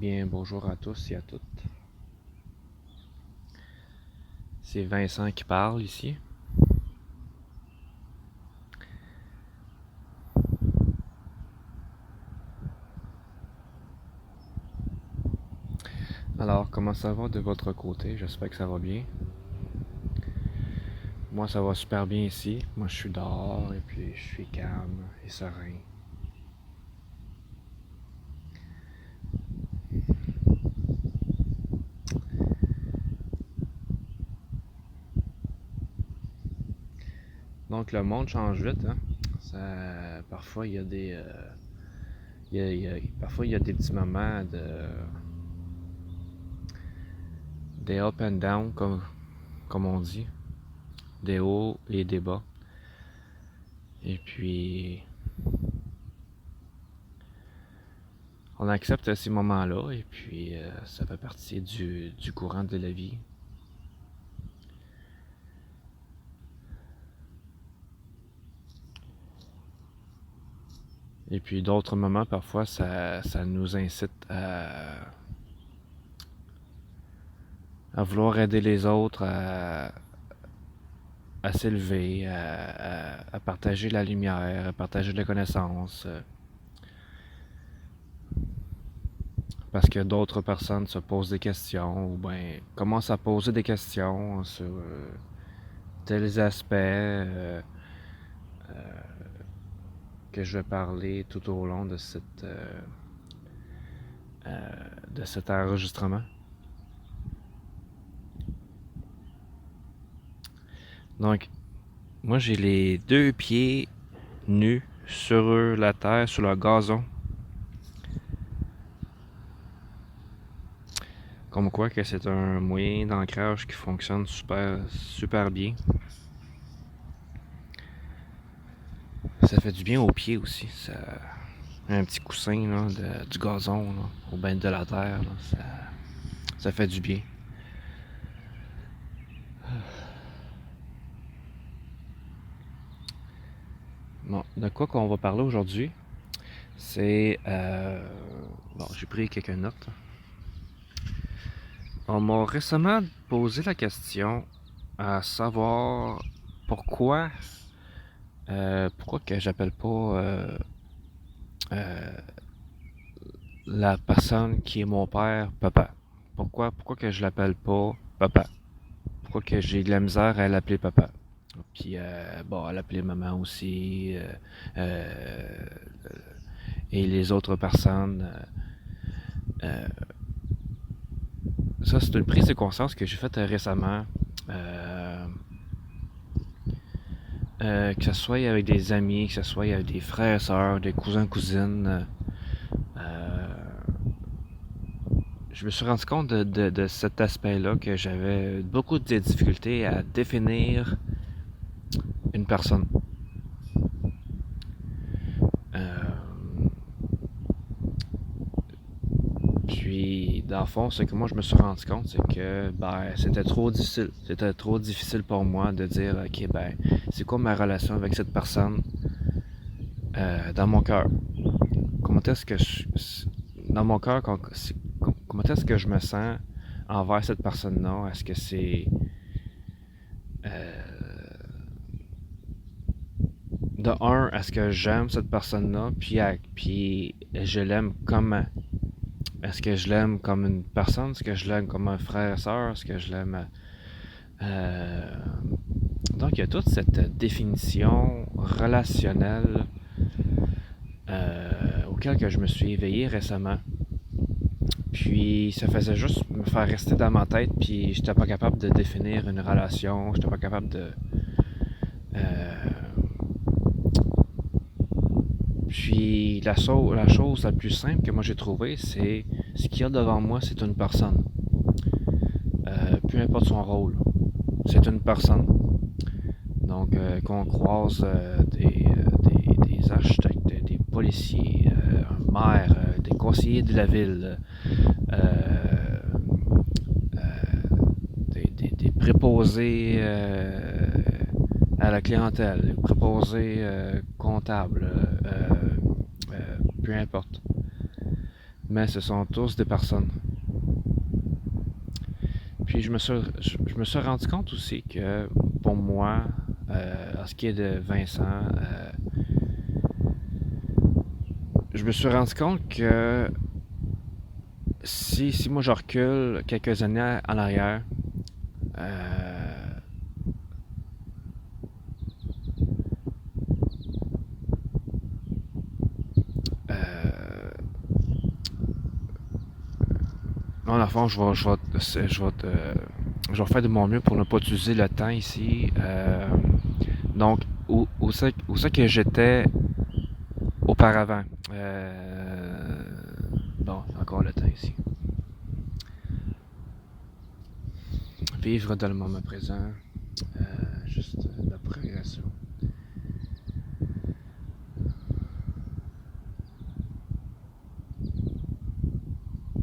Bien, bonjour à tous et à toutes. C'est Vincent qui parle ici. Alors, comment ça va de votre côté? J'espère que ça va bien. Moi, ça va super bien ici. Moi, je suis dehors et puis je suis calme et serein. Donc, le monde change vite, hein? Parfois, il y a parfois, il y a des petits moments des up and down, comme on dit. Des hauts et des bas. Et puis, on accepte ces moments-là et puis ça fait partie du courant de la vie. Et puis d'autres moments, parfois, ça nous incite à vouloir aider les autres, à s'élever, à partager la lumière, à partager la connaissance. Parce que d'autres personnes se posent des questions ou bien commencent à poser des questions sur tels aspects que je vais parler tout au long de cet enregistrement. Donc, moi j'ai les deux pieds nus sur la terre, sur le gazon. Comme quoi que c'est un moyen d'ancrage qui fonctionne super bien. Ça fait du bien aux pieds aussi. Un petit coussin là, du gazon là, au bain de la terre, là, ça fait du bien. Bon, de quoi qu'on va parler aujourd'hui, c'est... bon, j'ai pris quelques notes. On m'a récemment posé la question à savoir pourquoi que j'appelle pas la personne qui est mon père papa. Pourquoi que je l'appelle pas papa? Pourquoi que j'ai de la misère à l'appeler papa? Puis bon, à l'appeler maman aussi. Et les autres personnes. Ça, c'est une prise de conscience que j'ai faite récemment. Que ce soit avec des amis, que ce soit avec des frères, sœurs, des cousins, cousines. Je me suis rendu compte de cet aspect-là que j'avais beaucoup de difficultés à définir une personne. Puis, dans le fond, ce que moi je me suis rendu compte, c'est que c'était trop difficile. C'était trop difficile pour moi de dire, ok, c'est quoi ma relation avec cette personne dans mon cœur? Comment est-ce que dans mon cœur, comment est-ce que je me sens envers cette personne-là? Est-ce que c'est de un, est-ce que j'aime cette personne-là, puis je l'aime comment? Est-ce que je l'aime comme une personne? Est-ce que je l'aime comme un frère, sœur? Est-ce que je l'aime... Donc, il y a toute cette définition relationnelle auquel que je me suis éveillé récemment. Puis, ça faisait juste me faire rester dans ma tête, puis j'étais pas capable de définir une relation, j'étais pas capable de... Puis, la chose la plus simple que moi j'ai trouvée, c'est ce qu'il y a devant moi, c'est une personne. Peu importe son rôle, c'est une personne. Donc, qu'on croise des architectes, des policiers, un maire, des conseillers de la ville, des préposés à la clientèle, des préposés comptables, peu importe. mais ce sont tous des personnes. Puis je me suis rendu compte aussi que pour moi, en ce qui est de Vincent, je me suis rendu compte que si moi je recule quelques années en arrière, euh, euh, dans le fond, je vais faire de mon mieux pour ne pas utiliser le temps ici. Donc, où c'est que j'étais auparavant? Bon, encore le temps ici. Vivre dans le moment présent. Juste la progression.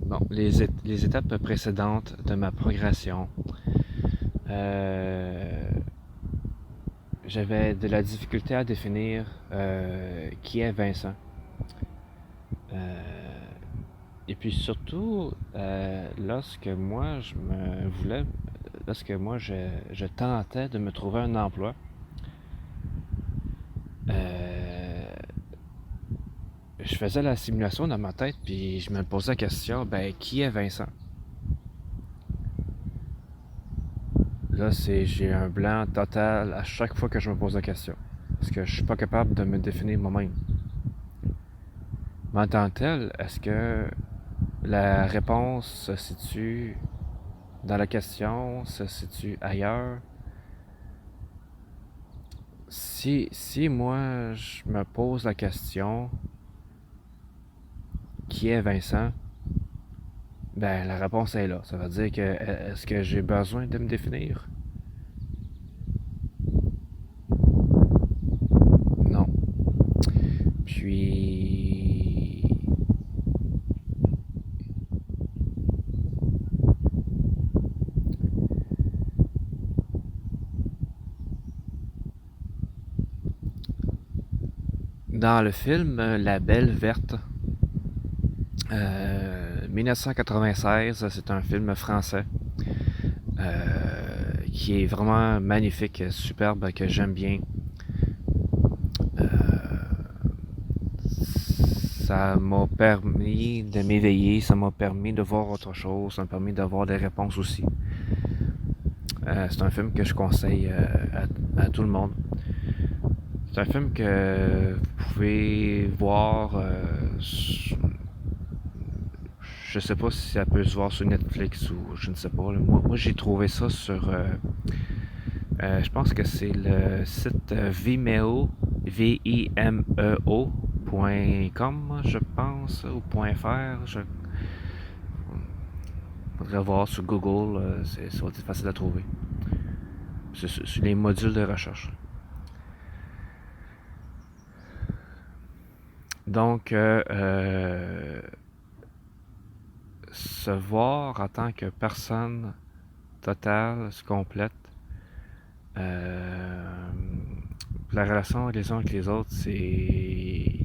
Bon, les étapes précédentes de ma progression. Euh, J'avais de la difficulté à définir qui est Vincent. Euh, et puis surtout, lorsque moi je tentais de me trouver un emploi, euh, je faisais la simulation dans ma tête, puis je me posais la question, ben, qui est Vincent? Là, j'ai un blanc total à chaque fois que je me pose la question. Parce que je suis pas capable de me définir moi-même. Mais en tant que tel, est-ce que la réponse se situe dans la question, se situe ailleurs? Si moi, je me pose la question, qui est Vincent? Ben, la réponse est là. Ça veut dire que, est-ce que j'ai besoin de me définir? Non. Puis, dans le film La Belle Verte, 1996, c'est un film français qui est vraiment magnifique, superbe, que j'aime bien. Ça m'a permis de m'éveiller, ça m'a permis de voir autre chose, ça m'a permis d'avoir des réponses aussi. C'est un film que je conseille à tout le monde. C'est un film que vous pouvez voir, je sais pas si ça peut se voir sur Netflix ou je ne sais pas. Moi j'ai trouvé ça sur, je pense que c'est le site Vimeo, vimeo.com, je pense, ou .fr. Faudrait voir sur Google, c'est facile à trouver. C'est sur les modules de recherche. Donc, se voir en tant que personne totale, complète, euh, la relation les uns avec les autres, c'est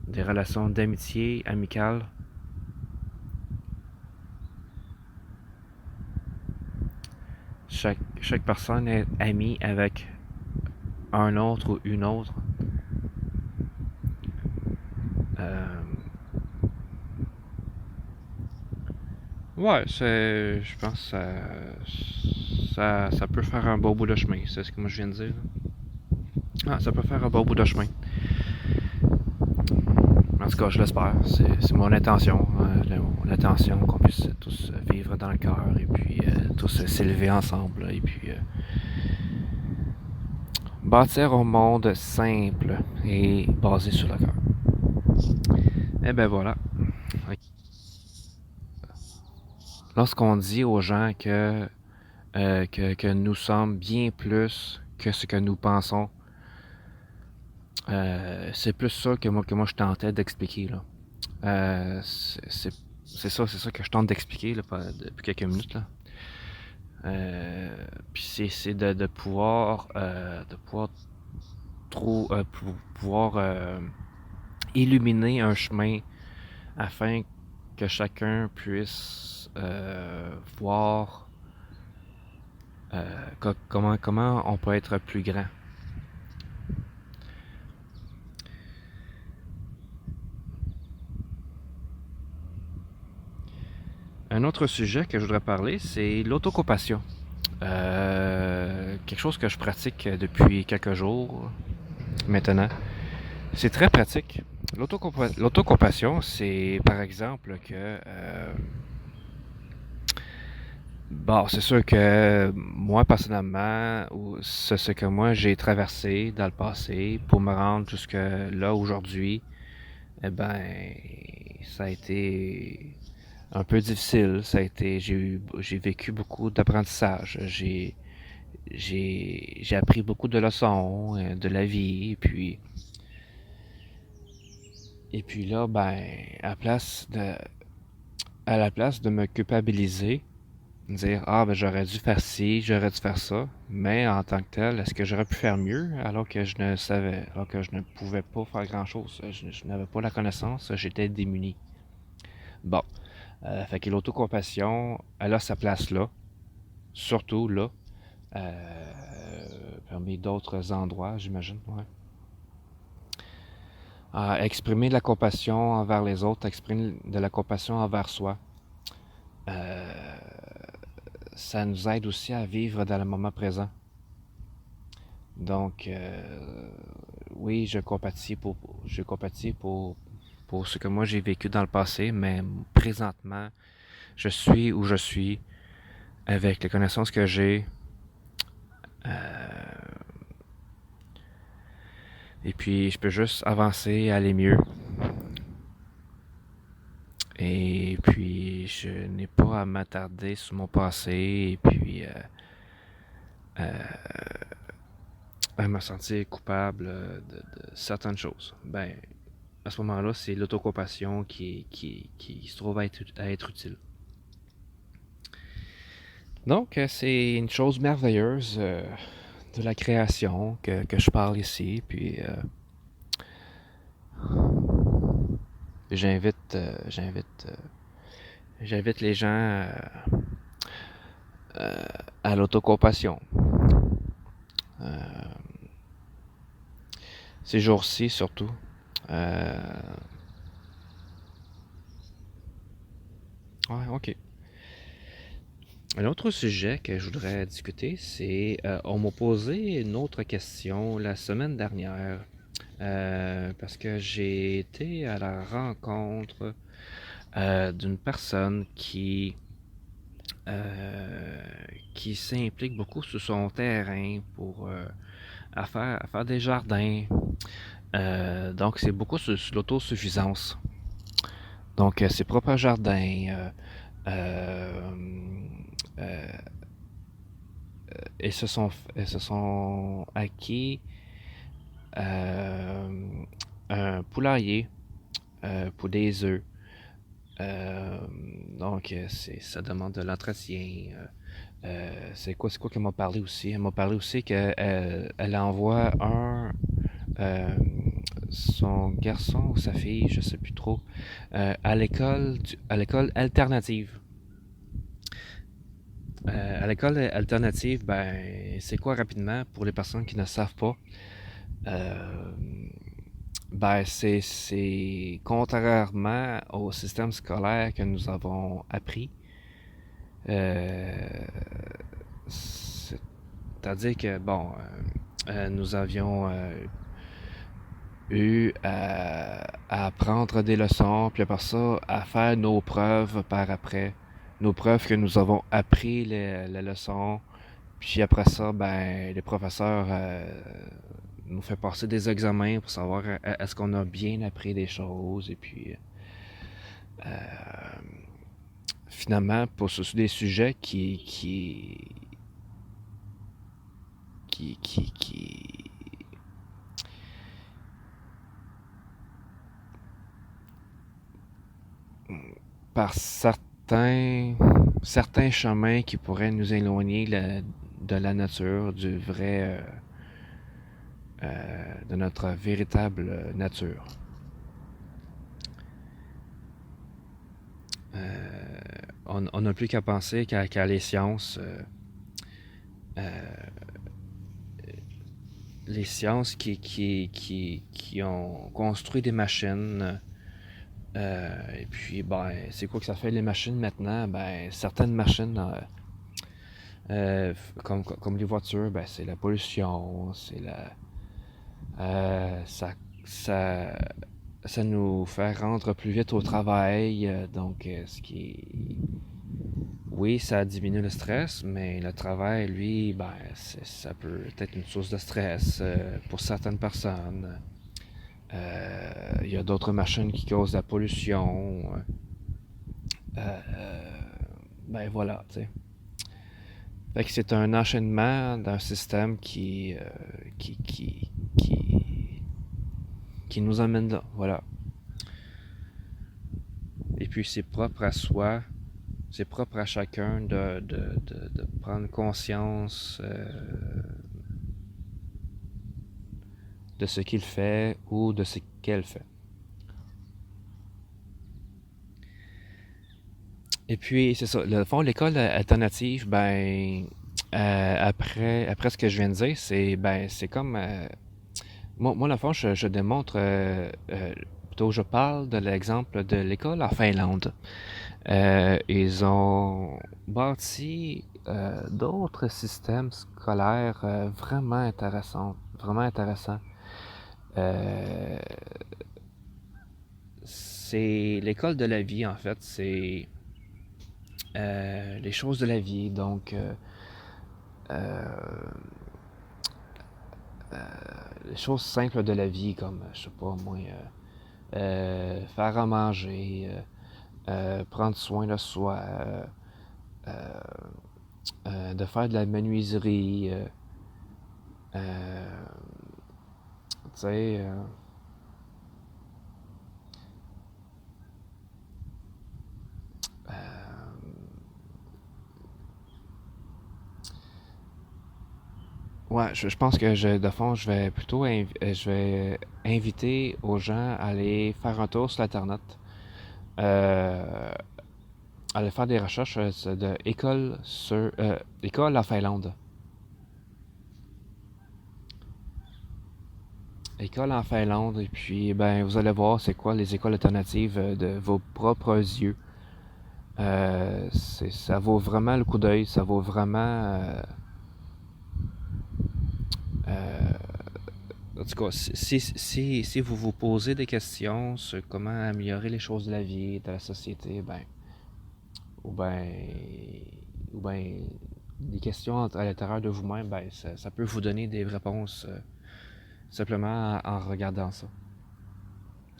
des relations d'amitié, amicales. Chaque personne est amie avec un autre ou une autre. Euh, ouais, je pense que ça peut faire un beau bout de chemin, c'est ce que moi je viens de dire. Ah, ça peut faire un beau bout de chemin. En tout cas, je l'espère. C'est mon intention. L'intention qu'on puisse tous vivre dans le cœur et puis tous s'élever ensemble. Et puis bâtir un monde simple et basé sur le cœur. Et ben voilà. Lorsqu'on dit aux gens que nous sommes bien plus que ce que nous pensons, c'est plus ça que moi je tentais d'expliquer là. C'est ça que je tente d'expliquer là, depuis quelques minutes là. Puis c'est de pouvoir pouvoir illuminer un chemin afin que chacun puisse voir comment on peut être plus grand. Un autre sujet que je voudrais parler, c'est l'autocompassion. Quelque chose que je pratique depuis quelques jours maintenant. C'est très pratique. L'autocompassion, c'est par exemple que bon, c'est sûr que moi personnellement, c'est ce que moi j'ai traversé dans le passé pour me rendre jusque là aujourd'hui, eh ben ça a été un peu difficile. J'ai vécu beaucoup d'apprentissage. J'ai appris beaucoup de leçons de la vie. Et puis là, ben, à la place de me culpabiliser, dire ah ben j'aurais dû faire ci, j'aurais dû faire ça, mais en tant que tel, est-ce que j'aurais pu faire mieux alors que je ne pouvais pas faire grand chose, je n'avais pas la connaissance, j'étais démuni. Bon, fait que l'autocompassion, elle a sa place là, surtout là, parmi d'autres endroits, j'imagine, ouais. Exprimer de la compassion envers les autres, exprimer de la compassion envers soi. Ça nous aide aussi à vivre dans le moment présent. Donc, oui, je compatis pour ce que moi j'ai vécu dans le passé, mais présentement, je suis où je suis avec les connaissances que j'ai. Et puis, je peux juste avancer, aller mieux. Et puis, je n'ai pas à m'attarder sur mon passé et puis à me sentir coupable de certaines choses. Ben, à ce moment-là, c'est l'autocompassion qui se trouve à être utile. Donc, c'est une chose merveilleuse de la création que je parle ici. Puis, j'invite, euh, j'invite, euh, j'invite les gens à l'autocompassion. Ces jours-ci, surtout. Ouais, ok. Un autre sujet que je voudrais discuter, c'est on m'a posé une autre question la semaine dernière parce que j'ai été à la rencontre d'une personne euh, qui s'implique beaucoup sur son terrain pour à faire des jardins. Donc c'est beaucoup sur l'autosuffisance. Donc ses propres jardins. Euh, euh, elles se sont acquis euh, un poulailler pour des œufs. Euh, donc, ça demande de l'entretien. C'est quoi qu'elle m'a parlé aussi? Elle m'a parlé aussi qu'elle elle envoie euh, son garçon ou sa fille, je sais plus trop, à l'école alternative. À l'école alternative, ben, c'est quoi rapidement pour les personnes qui ne savent pas? Euh, ben, c'est contrairement au système scolaire que nous avons appris. Euh, C'est-à-dire que, bon, nous avions eu à apprendre des leçons, puis après ça, à faire nos preuves par après. Nos preuves que nous avons appris les leçons. Puis après ça, ben, les professeurs nous fait passer des examens pour savoir est-ce qu'on a bien appris des choses. Et puis, finalement, pour ce sont des sujets qui par certains chemins qui pourraient nous éloigner de la nature, du vrai, de notre véritable nature. On n'a plus qu'à penser qu'à les sciences. Les sciences qui ont construit des machines. Et puis, ben, c'est quoi que ça fait les machines maintenant? Ben, certaines machines, comme les voitures, ben, c'est la pollution, c'est la. Ça, ça, ça nous fait rendre plus vite au travail, donc ce qui. Oui, ça diminue le stress, mais le travail, lui, ben, ça peut être une source de stress pour certaines personnes. Il y a d'autres machines qui causent de la pollution. Euh, ben voilà, tu sais. Fait que c'est un enchaînement d'un système qui, qui, qui, qui nous amène là, voilà. Et puis c'est propre à soi, c'est propre à chacun de prendre conscience de ce qu'il fait ou de ce qu'elle fait. Et puis, c'est ça. Le fond, l'école alternative, ben, après ce que je viens de dire, c'est comme. Moi, le fond, je démontre. Plutôt, je parle de l'exemple de l'école en Finlande. Ils ont bâti d'autres systèmes scolaires vraiment intéressants. Vraiment intéressants. Euh, c'est l'école de la vie, en fait. C'est les choses de la vie. Donc, euh, les choses simples de la vie, comme, je sais pas, moi, faire à manger, prendre soin de soi, euh, de faire de la menuiserie, euh, tu sais, ouais, je pense que de fond, je vais inviter aux gens à aller faire un tour sur Internet, euh, aller faire des recherches de école en Finlande. École en Finlande, et puis ben vous allez voir c'est quoi les écoles alternatives de vos propres yeux. Ça vaut vraiment le coup d'œil, ça vaut vraiment. Euh, En tout cas, si vous vous posez des questions sur comment améliorer les choses de la vie, de la société, ben, ou ben, ou ben, des questions à l'intérieur de vous-même, ben, ça peut vous donner des réponses simplement en regardant ça.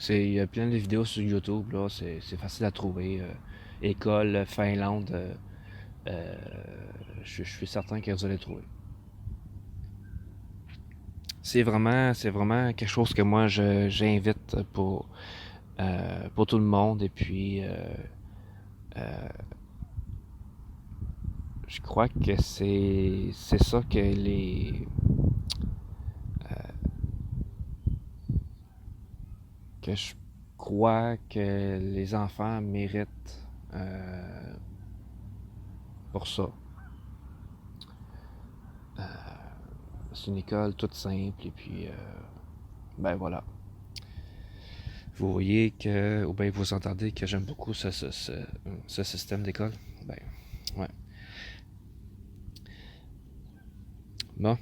Il y a plein de vidéos sur YouTube, là, c'est facile à trouver. École, Finlande, euh, je suis certain que vous allez trouver. C'est vraiment quelque chose que moi j'invite pour tout le monde. Et puis, euh, je crois que c'est ça que je crois que les enfants méritent pour ça. C'est une école toute simple et puis ben voilà. Vous voyez que, ou bien vous entendez que j'aime beaucoup ce système d'école. Ben, ouais. Bon.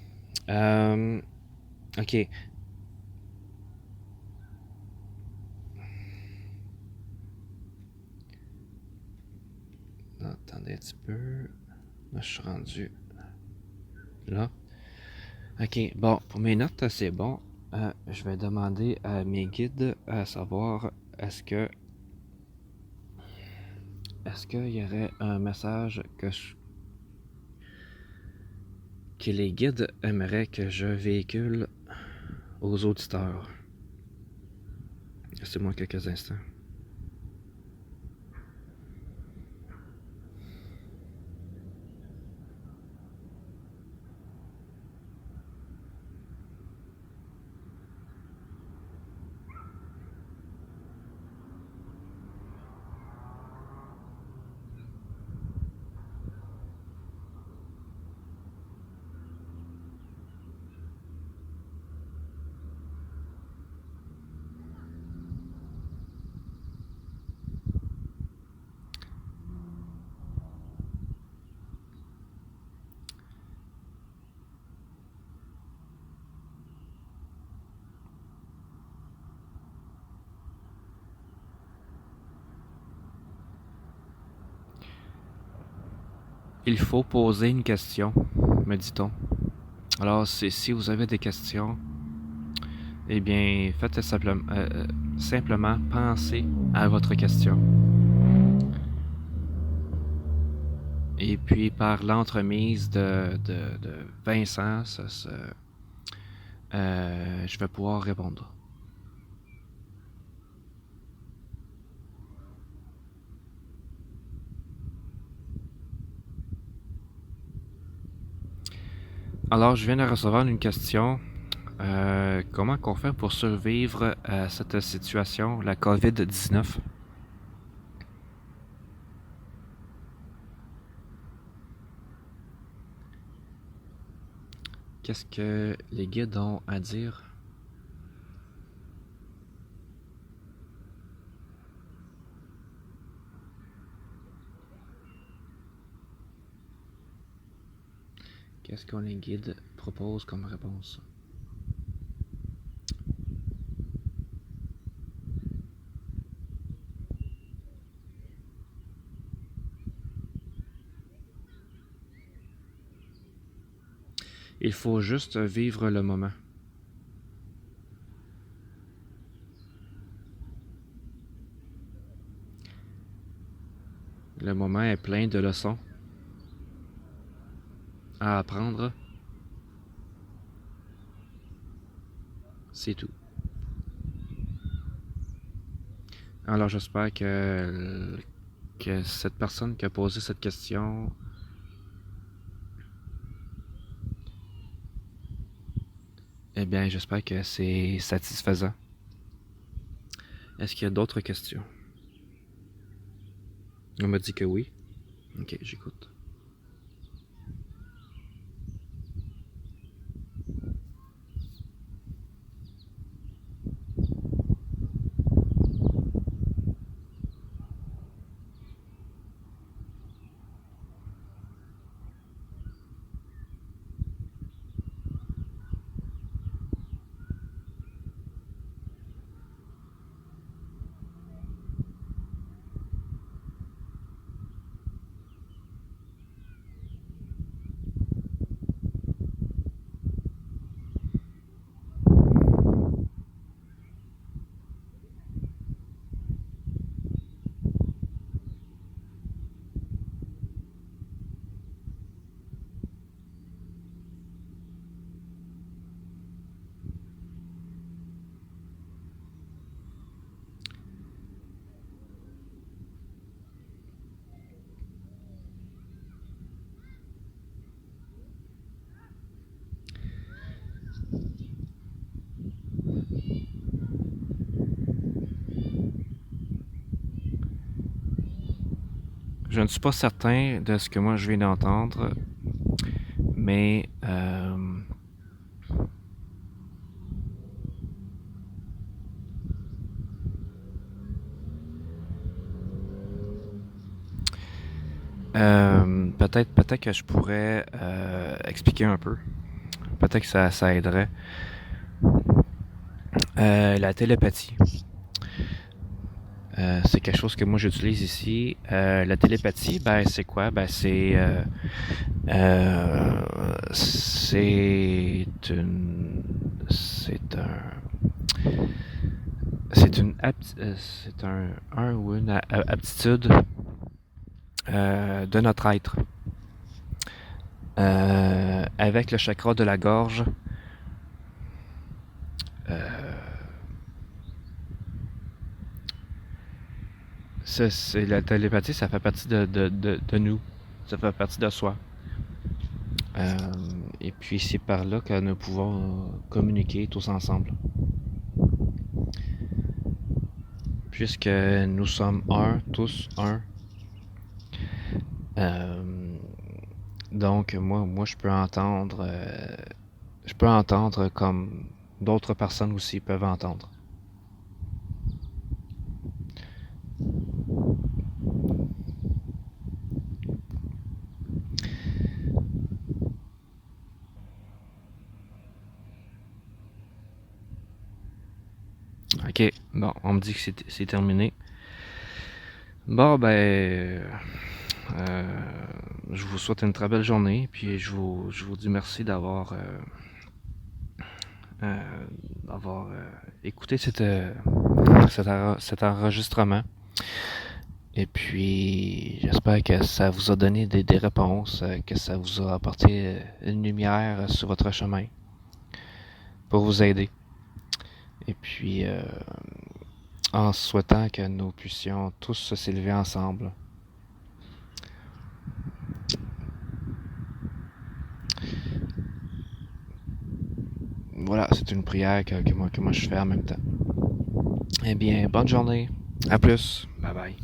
Euh, ok. Attendez un petit peu. Là, je suis rendu là. Ok, bon, pour mes notes, c'est bon. Je vais demander à mes guides à savoir est-ce que est-ce qu'il y aurait un message que les guides aimeraient que je véhicule aux auditeurs. Laissez-moi quelques instants. il faut poser une question, me dit-on. Alors, si vous avez des questions, eh bien, faites simplement penser à votre question. Et puis, par l'entremise de Vincent, je vais pouvoir répondre. Alors, je viens de recevoir une question. Comment qu'on fait pour survivre à cette situation, la COVID-19? Qu'est-ce que les guides ont à dire? Qu'est-ce que les guides proposent comme réponse? Il faut juste vivre le moment. Le moment est plein de leçons à apprendre. C'est tout. Alors j'espère que cette personne qui a posé cette question eh bien, j'espère que c'est satisfaisant. Est-ce qu'il y a d'autres questions? On m'a dit que oui. Ok, j'écoute. Je ne suis pas certain de ce que moi je viens d'entendre, mais peut-être que je pourrais expliquer un peu. Peut-être que ça aiderait. La télépathie. C'est quelque chose que moi j'utilise ici. La télépathie, ben c'est quoi? Ben c'est un ou une aptitude de notre être. Avec le chakra de la gorge, c'est la télépathie, ça fait partie de nous, ça fait partie de soi. Et puis c'est par là que nous pouvons communiquer tous ensemble. Puisque nous sommes un, tous un. Donc moi je peux entendre comme d'autres personnes aussi peuvent entendre. Ok, bon, on me dit que c'est terminé. Bon, ben, je vous souhaite une très belle journée, puis je vous dis merci d'avoir écouté cet enregistrement. Et puis, j'espère que ça vous a donné des réponses, que ça vous a apporté une lumière sur votre chemin pour vous aider. Et puis, en souhaitant que nous puissions tous s'élever ensemble. Voilà, c'est une prière que moi je fais en même temps. Eh bien, bonne journée. À plus. Bye bye.